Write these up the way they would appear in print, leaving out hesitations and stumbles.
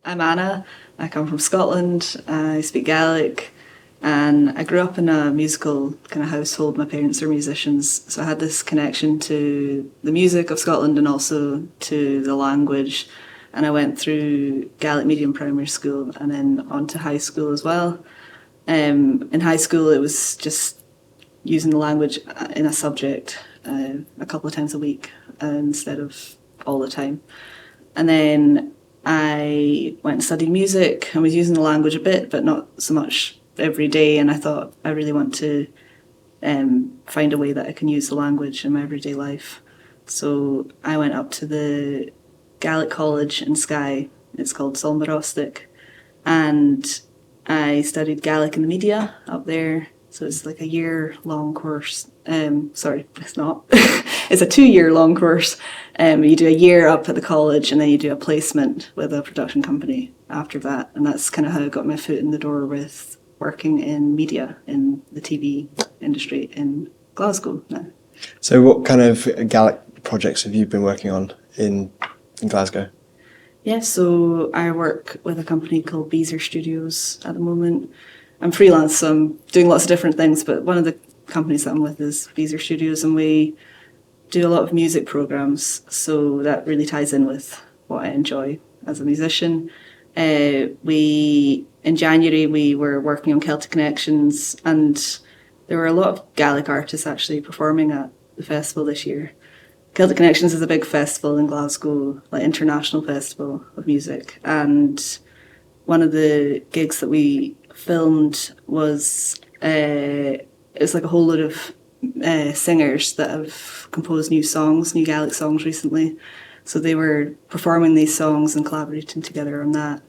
I'm Anna. I come from Scotland. I speak Gaelic, and I grew up in a musical kind of household. My parents are musicians, so I had this connection to the music of Scotland and also to the language. And I went through Gaelic medium primary school and then on to high school as well. In high school, it was just using the language in a subject a couple of times a week instead of all the time. And then I went and studied music and was using the language a bit, but not so much every day. And I thought I really want to find a way that I can use the language in my everyday life. So I went up to the Gaelic college in Skye. It's called Solmarostic. And I studied Gaelic in the media up there. So it's like a year-long course. Sorry, it's not. It's a 2-year-long course. You do a year up at the college and then you do a placement with a production company after that. And that's kind of how I got my foot in the door with working in media in the TV industry in Glasgow now. So what kind of Gaelic projects have you been working on in Glasgow? Yeah, so I work with a company called Beezer Studios at the moment. I'm freelance, so I'm doing lots of different things, but one of the companies that I'm with is Beezer Studios, and we do a lot of music programs, so that really ties in with what I enjoy as a musician. In January, we were working on Celtic Connections, and there were a lot of Gaelic artists actually performing at the festival this year. Celtic Connections is a big festival in Glasgow, like international festival of music, and one of the gigs that we filmed was it's like a whole load of singers that have composed new Gaelic songs recently. So they were performing these songs and collaborating together on that.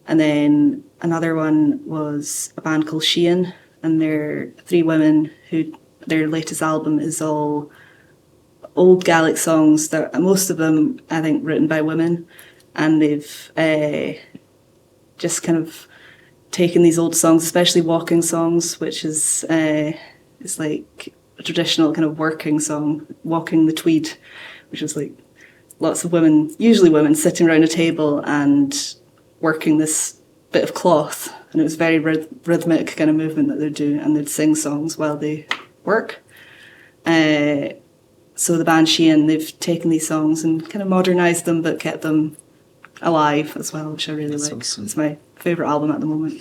And then another one was a band called Sheehan, and they're 3 women who their latest album is all old Gaelic songs that most of them I think written by women, and they've just kind of taken these old songs, especially walking songs, which is it's like a traditional kind of working song, Walking the Tweed, which is like lots of women, usually women, sitting around a table and working this bit of cloth, and it was very rhythmic kind of movement that they'd do, and they'd sing songs while they work. So the band Sheehan, they've taken these songs and kind of modernised them, but kept them alive as well, which I really like. Awesome. It's my favourite album at the moment.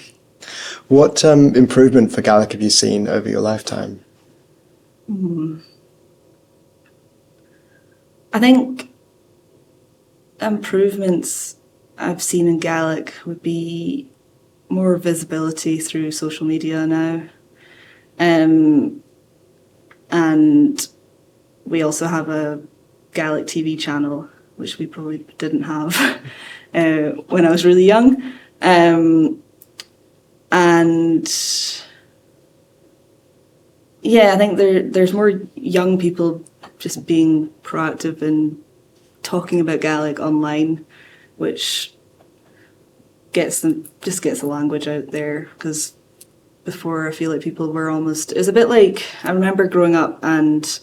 What improvement for Gaelic have you seen over your lifetime? I think improvements I've seen in Gaelic would be more visibility through social media now. And we also have a Gaelic TV channel, which we probably didn't have when I was really young. And yeah, I think there's more young people just being proactive and talking about Gaelic online, which gets the language out there. Because before, I feel like people were almost, it's a bit like, I remember growing up and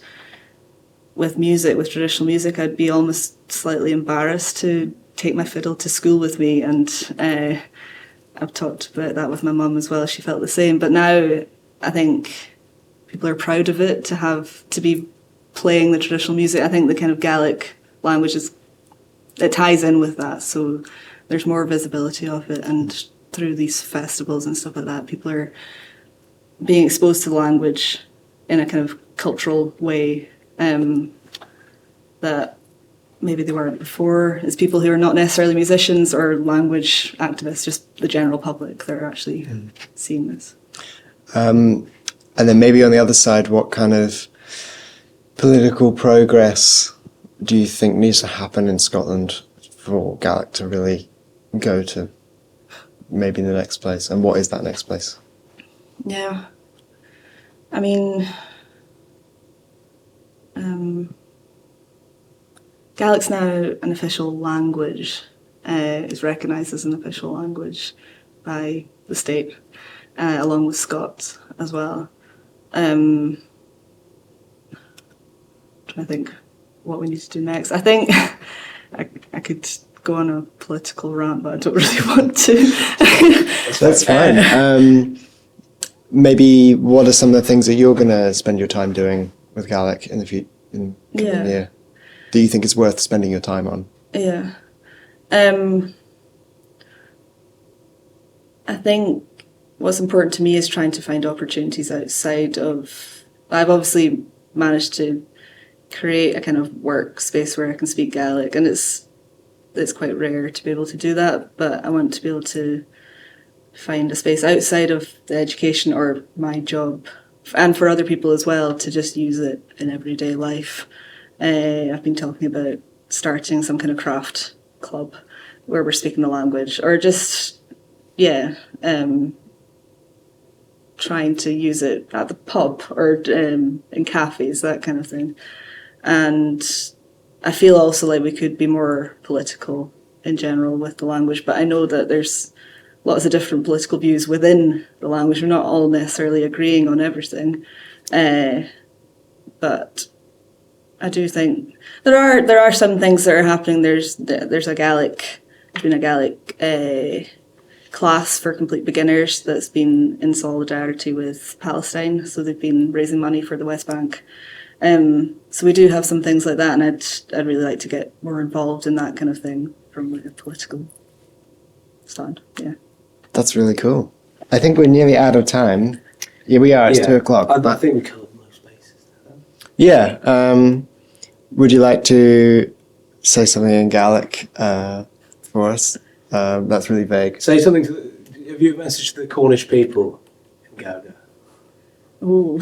with traditional music, I'd be almost slightly embarrassed to take my fiddle to school with me, and I've talked about that with my mum as well. She felt the same. But now I think people are proud of it, to be playing the traditional music. I think the kind of Gaelic language it ties in with that, so there's more visibility of it, and through these festivals and stuff like that, people are being exposed to the language in a kind of cultural way that maybe they weren't before. It's people who are not necessarily musicians or language activists, just the general public that are actually seeing this. And then maybe on the other side, what kind of political progress do you think needs to happen in Scotland for Gaelic to really go to maybe the next place? And what is that next place? Yeah. I mean, Gaelic's now an official language, is recognised as an official language by the state, along with Scots as well. Trying to think what we need to do next. I think I could go on a political rant, but I don't really want to. That's fine. Maybe what are some of the things that you're going to spend your time doing with Gaelic in the future, in coming year? Do you think it's worth spending your time on? Yeah. I think what's important to me is trying to find opportunities outside of... I've obviously managed to create a kind of workspace where I can speak Gaelic, and it's quite rare to be able to do that, but I want to be able to find a space outside of the education or my job, and for other people as well, to just use it in everyday life. I've been talking about starting some kind of craft club where we're speaking the language, or just, trying to use it at the pub or in cafes, that kind of thing. And I feel also like we could be more political in general with the language, but I know that there's lots of different political views within the language. We're not all necessarily agreeing on everything, but I do think there are some things that are happening. There's been a Gaelic class for complete beginners that's been in solidarity with Palestine, so they've been raising money for the West Bank. So we do have some things like that, and I'd really like to get more involved in that kind of thing from like a political stand. Yeah, that's really cool. I think we're nearly out of time. Yeah, we are. It's 2:00. I think we covered most bases. Yeah. Would you like to say something in Gaelic for us? That's really vague. Say something have you a message to the Cornish people in Gàidhlig? Ooh,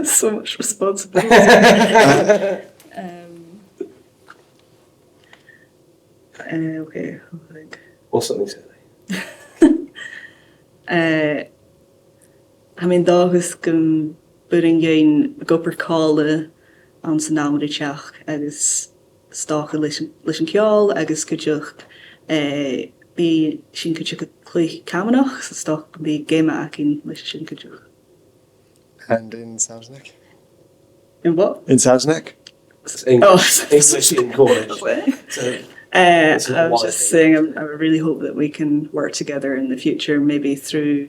so much responsibility. Okay, I think. Or something silly. Dágus gom buring yin gopur cála an san námari teach agus stácha leis an ceol agus cuideach bí sin cuideach clí camanach sa stách bí géime acin leis sin cuideach. And in Sausneck? In what? In Sausneck? English in Cornish. I was just saying I really hope that we can work together in the future, maybe through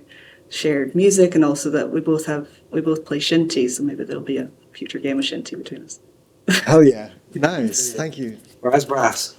shared music, and also that we both play shinty, so maybe there'll be a future game of shinty between us. Hell yeah. Nice. Thank you. Brass.